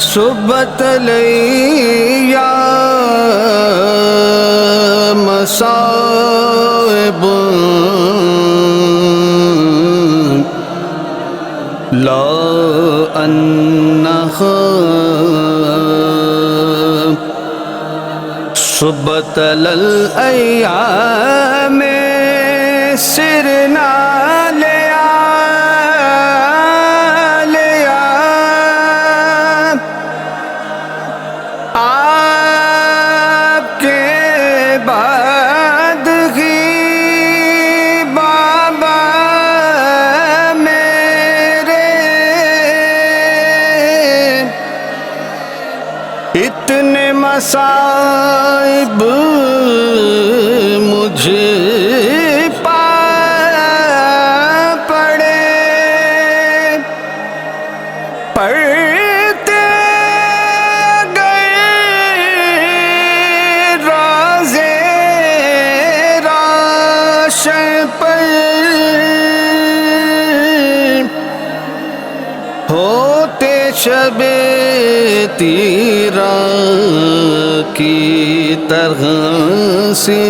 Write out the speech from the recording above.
صبت لیا مصائب لا انہا صبت للایام سرنا لیا آپ کے بعد ہی بابا میرے اتنے مصائب مجھے پڑھتے گئے روزے روشن پر ہوتے شب تیرا کی طرح سے